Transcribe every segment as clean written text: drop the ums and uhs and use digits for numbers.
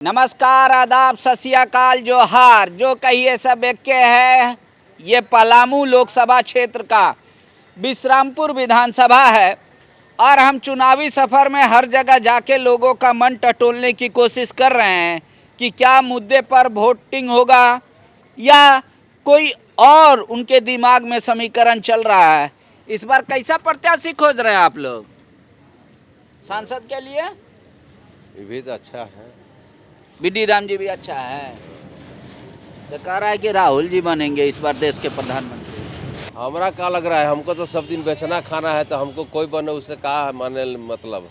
नमस्कार, आदाब, सत श्री अकाल, जोहार। जो कहिए सब एक के है। ये पलामू लोकसभा क्षेत्र का विश्रामपुर विधानसभा है और हम चुनावी सफ़र में हर जगह जाके लोगों का मन टटोलने की कोशिश कर रहे हैं कि क्या मुद्दे पर वोटिंग होगा या कोई और उनके दिमाग में समीकरण चल रहा है। इस बार कैसा प्रत्याशी खोज रहे हैं आप लोग सांसद के लिए? ये भी तो अच्छा है। बीडी राम जी भी अच्छा है। तो कह रहा है कि राहुल जी बनेंगे इस बार देश के प्रधानमंत्री। हमरा क्या लग रहा है, हमको तो सब दिन बेचना खाना है, तो हमको कोई बने उससे का माने मतलब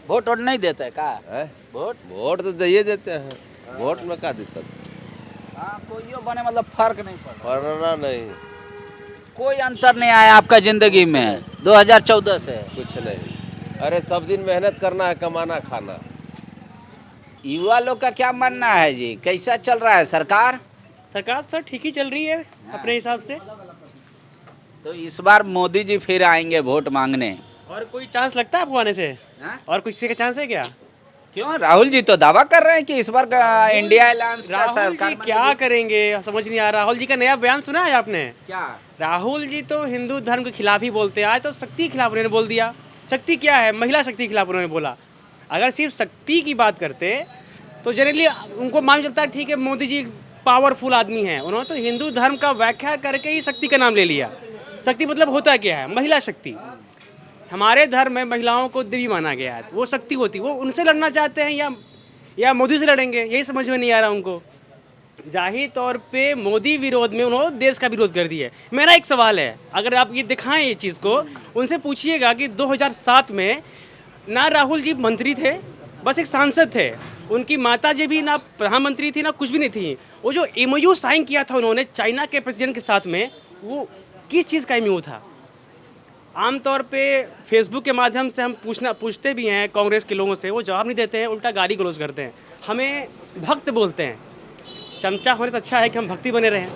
वोट और नहीं देते का है। वोट? वोट तो दे देते हैं, वोट में क्या दिक्कत? हाँ, कोई बने मतलब फर्क नहीं पड़ा, पढ़ना नहीं, कोई अंतर नहीं आया आपका जिंदगी में 2014 से? कुछ नहीं। अरे सब दिन मेहनत करना है, कमाना खाना। युवा लोग का क्या मानना है जी, कैसा चल रहा है सरकार? सरकार सर ठीक ही चल रही है अपने हिसाब से। तो इस बार मोदी जी फिर आएंगे वोट मांगने। और कोई चांस लगता है आपको आने से? और किसी का चांस है क्या? क्यों? राहुल जी तो दावा कर रहे हैं कि इस बार का इंडिया अलायंस का राहुल सरकार जी क्या करेंगे समझ नहीं आ रहा। राहुल जी का नया बयान सुना है आपने? क्या? राहुल जी तो हिंदू धर्म के खिलाफ ही बोलते हैं। आज तो शक्ति के खिलाफ उन्होंने बोल दिया। शक्ति क्या है? महिला शक्ति के खिलाफ उन्होंने बोला। अगर सिर्फ शक्ति की बात करते तो जनरली उनको मान चलता है ठीक है मोदी जी पावरफुल आदमी हैं। उन्होंने तो हिंदू धर्म का व्याख्या करके ही शक्ति का नाम ले लिया। शक्ति मतलब होता क्या है? महिला शक्ति। हमारे धर्म में महिलाओं को देवी माना गया है, वो शक्ति होती। वो उनसे लड़ना चाहते हैं या मोदी से लड़ेंगे, यही समझ में नहीं आ रहा उनको। जाहिर तौर पे मोदी विरोध में उन्होंने देश का विरोध कर दिया है। मेरा एक सवाल है, अगर आप ये दिखाएं ये चीज़ को, उनसे पूछिएगा कि 2007 में ना राहुल जी मंत्री थे, बस एक सांसद थे। उनकी माता जी भी ना प्रधानमंत्री थी ना कुछ भी नहीं थी। वो जो एमओयू साइन किया था उन्होंने चाइना के प्रेसिडेंट के साथ में, वो किस चीज़ का एमओयू था? आमतौर पे फेसबुक के माध्यम से हम पूछते भी हैं कांग्रेस के लोगों से, वो जवाब नहीं देते हैं, उल्टा गाली गलौज करते हैं, हमें भक्त बोलते हैं। चमचा होने से अच्छा है कि हम भक्ति बने रहें,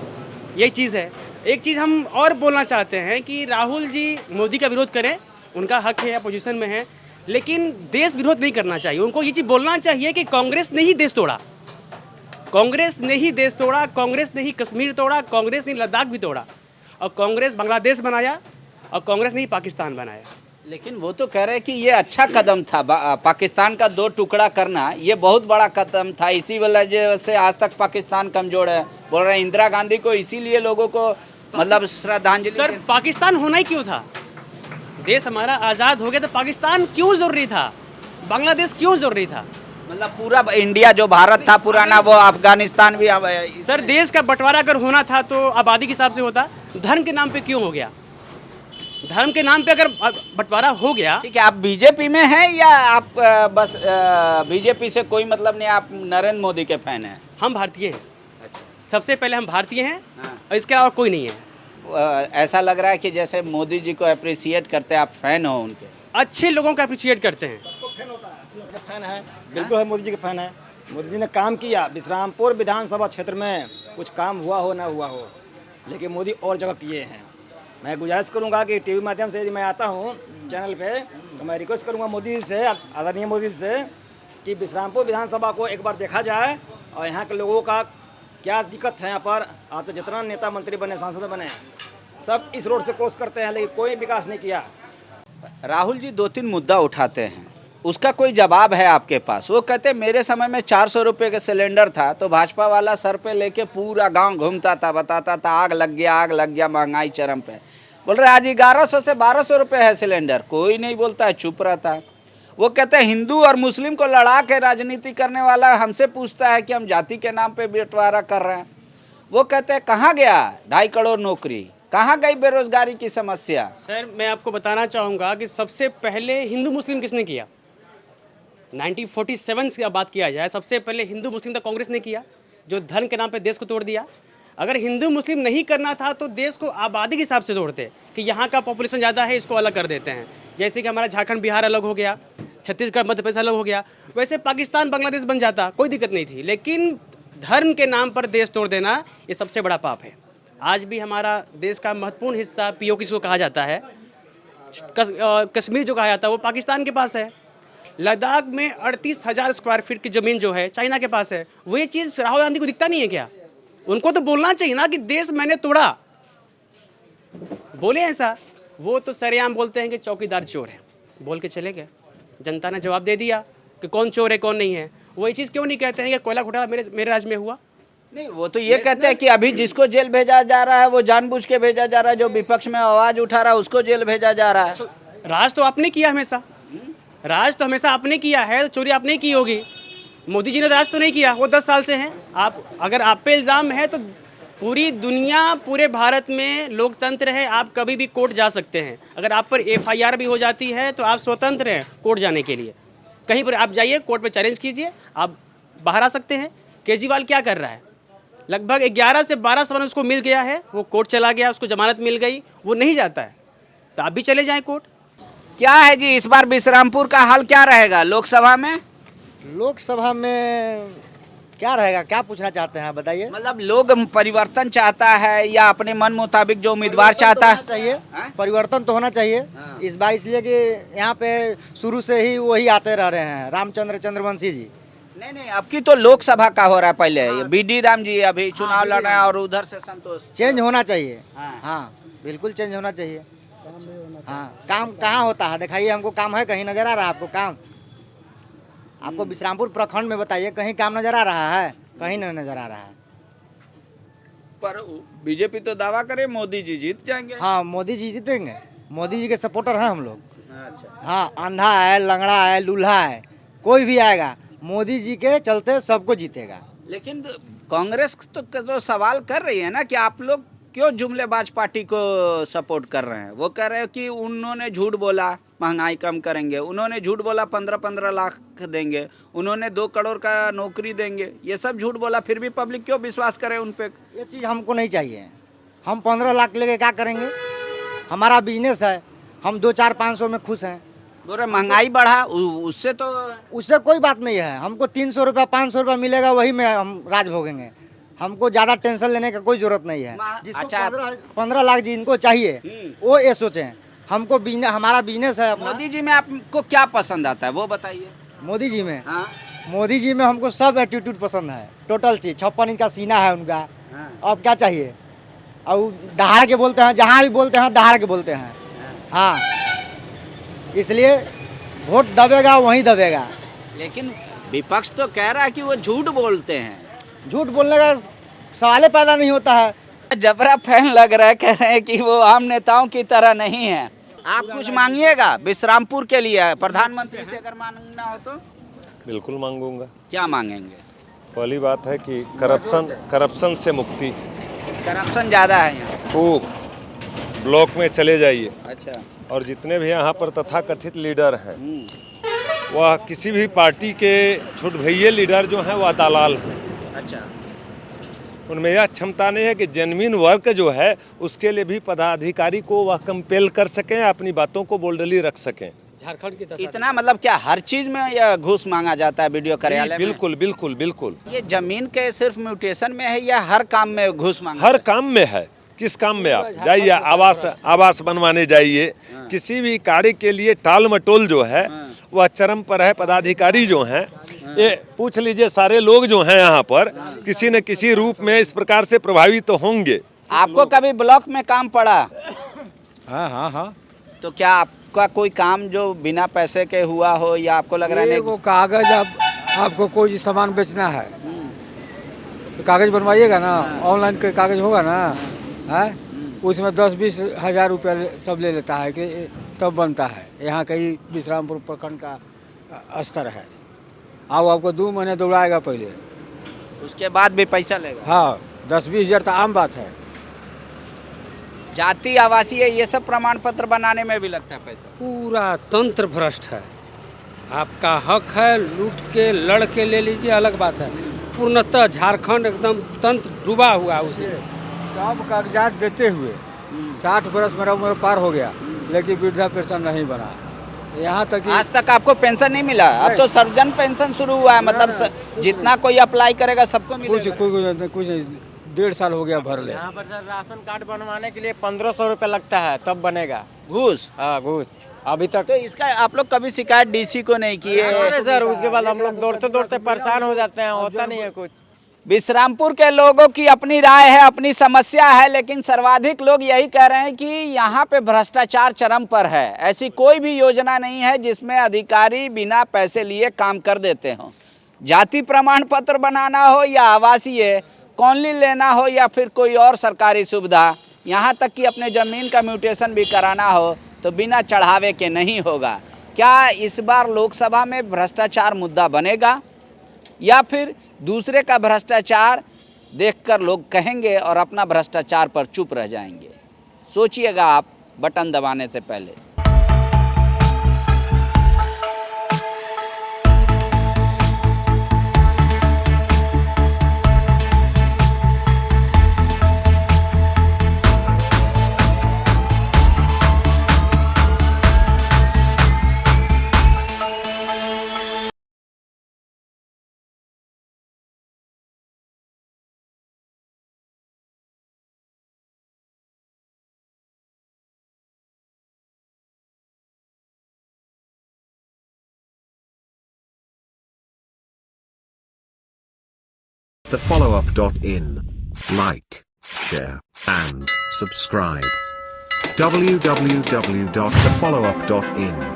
यही चीज़ है। एक चीज़ हम और बोलना चाहते हैं कि राहुल जी मोदी का विरोध करें, उनका हक है, अपोजिशन में है, लेकिन देश विरोध नहीं करना चाहिए। उनको ये चीज़ बोलना चाहिए कि कांग्रेस ने ही देश तोड़ा, कांग्रेस ने ही देश तोड़ा, कांग्रेस ने ही कश्मीर तोड़ा, कांग्रेस ने लद्दाख भी तोड़ा, और कांग्रेस बांग्लादेश बनाया, और कांग्रेस ने ही पाकिस्तान बनाया। लेकिन वो तो कह रहे हैं कि ये अच्छा कदम था, पाकिस्तान का 2 टुकड़ा करना ये बहुत बड़ा कदम था, इसी वजह से आज तक पाकिस्तान कमजोर है। बोल रहे हैं इंदिरा गांधी को इसीलिए लोगों को मतलब श्रद्धांजलि। सर पाकिस्तान होना ही क्यों था? देश हमारा आज़ाद हो गया तो पाकिस्तान क्यों ज़रूरी था? बांग्लादेश क्यों ज़रूरी था? मतलब पूरा इंडिया जो भारत था पुराना, वो अफगानिस्तान भी सर देश का बंटवारा अगर होना था तो आबादी के हिसाब से होता। धर्म के नाम पे क्यों हो गया? धर्म के नाम पे अगर बंटवारा हो गया। ठीक है, आप बीजेपी में हैं या आप बस बीजेपी से कोई मतलब नहीं, आप नरेंद्र मोदी के फैन हैं? हम भारतीय हैं। अच्छा। सबसे पहले हम भारतीय हैं, हाँ। और इसके अलावा कोई नहीं है। ऐसा लग रहा है कि जैसे मोदी जी को अप्रिसिएट करते हैं, आप फैन हो उनके? अच्छे लोगों का अप्रिशिएट करते हैं। फैन है, बिल्कुल है, मोदी जी के फैन है। मोदी जी ने काम किया, विश्रामपुर विधानसभा क्षेत्र में कुछ काम हुआ हो ना हुआ हो, लेकिन मोदी और जगह किए हैं। मैं गुजारिश करूंगा कि टीवी माध्यम से यदि मैं आता हूं चैनल पे, तो मैं रिक्वेस्ट करूंगा मोदी जी से, आदरणीय मोदी जी से, कि विश्रामपुर विधानसभा को एक बार देखा जाए और यहाँ के लोगों का क्या दिक्कत है। यहाँ पर आप तो जितना नेता मंत्री बने, सांसद बने, सब इस रोड से क्रॉस करते हैं, लेकिन कोई विकास नहीं किया। राहुल जी 2-3 मुद्दा उठाते हैं, उसका कोई जवाब है आपके पास? वो कहते मेरे समय में 400 रुपये का सिलेंडर था तो भाजपा वाला सर पे लेके पूरा गांव घूमता था, बताता था आग लग गया, महंगाई चरम पे। बोल रहे आज 1100 से 1200 रुपये है सिलेंडर, कोई नहीं बोलता है, चुप रहता है। वो कहते हैं हिंदू और मुस्लिम को लड़ा के राजनीति करने वाला हमसे पूछता है कि हम जाति के नाम पे बंटवारा कर रहे हैं। वो कहते हैं कहाँ गया 2.5 करोड़ नौकरी, कहाँ गई बेरोजगारी की समस्या? सर मैं आपको बताना चाहूँगा कि सबसे पहले हिंदू मुस्लिम किसने किया? 1947 की बात किया जाए, सबसे पहले हिंदू मुस्लिम तो कांग्रेस ने किया, जो धर्म के नाम पे देश को तोड़ दिया। अगर हिंदू मुस्लिम नहीं करना था तो देश को आबादी के हिसाब से तोड़ते, कि यहाँ का पॉपुलेशन ज़्यादा है इसको अलग कर देते हैं। जैसे कि हमारा झारखंड बिहार अलग हो गया, छत्तीसगढ़ मध्य प्रदेश अलग हो गया, वैसे पाकिस्तान बांग्लादेश बन जाता, कोई दिक्कत नहीं थी। लेकिन धर्म के नाम पर देश तोड़ देना ये सबसे बड़ा पाप है। आज भी हमारा देश का महत्वपूर्ण हिस्सा पीओके जिसको कहा जाता है, कश्मीर जो कहा जाता है, वो पाकिस्तान के पास है। लद्दाख में 38,000 स्क्वायर फीट की ज़मीन जो है चाइना के पास है, वो ये चीज़ राहुल गांधी को दिखता नहीं है क्या? उनको तो बोलना चाहिए ना कि देश मैंने तोड़ा, बोले ऐसा। वो तो सरेआम बोलते हैं कि चौकीदार चोर है, बोल के चले गए। जनता ने जवाब दे दिया कि कौन चोर है कौन नहीं है। वही चीज़ क्यों नहीं कहते हैं कि कोयला घोटाला मेरे राज्य में हुआ? नहीं, वो तो ये कहते हैं कि अभी जिसको जेल भेजा जा रहा है वो जानबूझ के भेजा जा रहा है, जो विपक्ष में आवाज उठा रहा है उसको जेल भेजा जा रहा है। राज तो आपने किया हमेशा, राज तो हमेशा आपने किया है, तो चोरी आपने की होगी। मोदी जी ने राज तो नहीं किया, वो 10 साल से हैं। आप अगर आप पे इल्ज़ाम है तो पूरी दुनिया, पूरे भारत में लोकतंत्र है, आप कभी भी कोर्ट जा सकते हैं। अगर आप पर FIR भी हो जाती है तो आप स्वतंत्र हैं कोर्ट जाने के लिए। कहीं पर आप जाइए, कोर्ट में चैलेंज कीजिए, आप बाहर आ सकते हैं। केजरीवाल क्या कर रहा है? लगभग 11 से 12 साल उसको मिल गया है, वो कोर्ट चला गया, उसको जमानत मिल गई, वो नहीं जाता है, तो आप भी चले जाएं कोर्ट। क्या है जी इस बार विश्रामपुर का हाल क्या रहेगा लोकसभा में? लोकसभा में क्या रहेगा, क्या पूछना चाहते हैं बताइए। मतलब लोग परिवर्तन चाहता है या अपने मन मुताबिक जो उम्मीदवार चाहता है? चाहिए, हाँ? परिवर्तन तो होना चाहिए हाँ। इस बार, इसलिए कि यहाँ पे शुरू से ही वही आते रह रहे हैं, रामचंद्र चंद्रवंशी जी। नहीं, अब की तो लोकसभा का हो रहा है। पहले ये BD राम जी अभी चुनाव लड़ रहे हैं और उधर से संतोष। चेंज होना चाहिए। हाँ। हाँ बिल्कुल चेंज होना चाहिए। हाँ, काम कहाँ होता है दिखाइए हमको, काम है कहीं नजर आ रहा है आपको काम? आपको विश्रामपुर प्रखंड में बताइए कहीं काम नजर आ रहा है? कहीं नहीं नजर आ रहा है। पर बीजेपी तो दावा करे मोदी जी जीत जाएंगे। हाँ मोदी जी जीतेंगे, मोदी जी के सपोर्टर हैं हम लोग। अच्छा, हाँ, अंधा है, लंगड़ा है, लूल्हा है, कोई भी आएगा मोदी जी के चलते सबको जीतेगा। लेकिन कांग्रेस तो सवाल कर रही है ना कि आप लोग क्यों जुमलेबाज पार्टी को सपोर्ट कर रहे हैं। वो कह रहे हैं कि उन्होंने झूठ बोला महंगाई कम करेंगे, उन्होंने झूठ बोला 15-15 लाख देंगे, उन्होंने 2 करोड़ का नौकरी देंगे, ये सब झूठ बोला, फिर भी पब्लिक क्यों विश्वास करे उन पे? ये चीज़ हमको नहीं चाहिए। हम 15 लाख लेके क्या करेंगे? हमारा बिजनेस है, हम 2-4-500 में खुश हैं। बोल रहे महंगाई बढ़ा, उससे तो उससे कोई बात नहीं है। हमको 300 रुपया 500 रुपया मिलेगा, वही में हम राज भोगेंगे। हमको ज़्यादा टेंशन लेने का कोई ज़रूरत नहीं है। जिसको अच्छा, 15 लाख जिनको चाहिए वो ये सोचें। हमको बिजनेस, हमारा बिजनेस है अपना। मोदी जी में आपको क्या पसंद आता है वो बताइए। मोदी जी में, हाँ, मोदी जी में हमको सब एटीट्यूड पसंद है, टोटल चीज़। 56 इंच का सीना है उनका। हाँ। अब क्या चाहिए? और दहाड़ के बोलते हैं, जहाँ भी बोलते हैं दहाड़ के बोलते हैं। हाँ, इसलिए वोट दबेगा वहीं दबेगा। लेकिन विपक्ष तो कह रहा है कि वो झूठ बोलते हैं। झूठ बोलने का सवाल ही पैदा नहीं होता है। जबरा फैन लग रहा है, कह रहे हैं कि वो आम नेताओं की तरह नहीं है। आप कुछ मांगिएगा विश्रामपुर के लिए प्रधानमंत्री से अगर मांगना हो तो? बिल्कुल मांगूंगा। क्या मांगेंगे? पहली बात है कि करप्शन से मुक्ति। करप्शन ज़्यादा है यहाँ। खूब ब्लॉक में चले जाइए, अच्छा। और जितने भी यहाँ पर तथाकथित लीडर हैं वह किसी भी पार्टी के छुट भइये लीडर जो हैं वह दलाल हैं। अच्छा। उनमें यह क्षमता नहीं है कि जेन्युइन वर्क जो है उसके लिए भी पदाधिकारी को वह कंपेल कर सकें, अपनी बातों को बोल्डली रख सकें। झारखंड की इतना मतलब क्या हर चीज में यह घूस मांगा जाता है वीडियो कार्यालय में? बिल्कुल बिल्कुल बिल्कुल। ये जमीन के सिर्फ म्यूटेशन में है या हर काम में घूस मांगा? हर काम में है। किस काम में? आप जाइए, आवास बनवाने जाइए, किसी भी कार्य के लिए टाल मटोल जो है वह चरम पर है। पदाधिकारी जो हैं, ये पूछ लीजिए, सारे लोग जो हैं यहाँ पर किसी न किसी रूप में इस प्रकार से प्रभावित तो होंगे। आपको कभी ब्लॉक में काम पड़ा? हाँ हाँ हाँ। तो क्या आपका कोई काम जो बिना पैसे के हुआ हो या आपको लग रहा है वो कागज, आपको कोई सामान बेचना है तो कागज बनवाइएगा ना, ऑनलाइन के कागज होगा ना, है उसमें 10-20 हज़ार रुपया सब ले लेता है कि तब बनता है। यहाँ कहीं विश्रामपुर प्रखंड का स्तर है। आओ, आपको 2 महीने दौड़ाएगा पहले, उसके बाद भी पैसा लेगा? हाँ, 10-20 हज़ार तो आम बात है। जाति आवासीय ये सब प्रमाण पत्र बनाने में भी लगता है पैसा? पूरा तंत्र भ्रष्ट है। आपका हक है, लूट के लड़ के ले लीजिए, अलग बात है। पूर्णतः झारखंड एकदम तंत्र डूबा हुआ है उसे। सब कागजात देते हुए 60 बरस मेरा उम्र पार हो गया, लेकिन वृद्धा पेंशन नहीं बना। यहाँ तक कि आज तक आपको पेंशन नहीं मिला? अब तो सर्वजन पेंशन शुरू हुआ है, मतलब जितना कोई अप्लाई करेगा सबको मिलेगा। कुछ नहीं, 1.5 साल हो गया भर ले। यहाँ पर सर राशन कार्ड बनवाने के लिए 1500 रुपये लगता है, तब बनेगा। घूस? हाँ, घूस। अभी तक तो इसका आप लोग कभी शिकायत डीसी को नहीं की है? अरे सर उसके बाद हम लोग दौड़ते दौड़ते परेशान हो जाते हैं, होता नहीं है कुछ। विश्रामपुर के लोगों की अपनी राय है, अपनी समस्या है, लेकिन सर्वाधिक लोग यही कह रहे हैं कि यहाँ पे भ्रष्टाचार चरम पर है। ऐसी कोई भी योजना नहीं है जिसमें अधिकारी बिना पैसे लिए काम कर देते हों। जाति प्रमाण पत्र बनाना हो या आवासीय कॉलोनी लेना हो या फिर कोई और सरकारी सुविधा, यहाँ तक कि अपने ज़मीन का म्यूटेशन भी कराना हो तो बिना चढ़ावे के नहीं होगा। क्या इस बार लोकसभा में भ्रष्टाचार मुद्दा बनेगा या फिर दूसरे का भ्रष्टाचार देखकर लोग कहेंगे और अपना भ्रष्टाचार पर चुप रह जाएंगे? सोचिएगा आप बटन दबाने से पहले। thefollowup.in. Like, share, and subscribe. www.thefollowup.in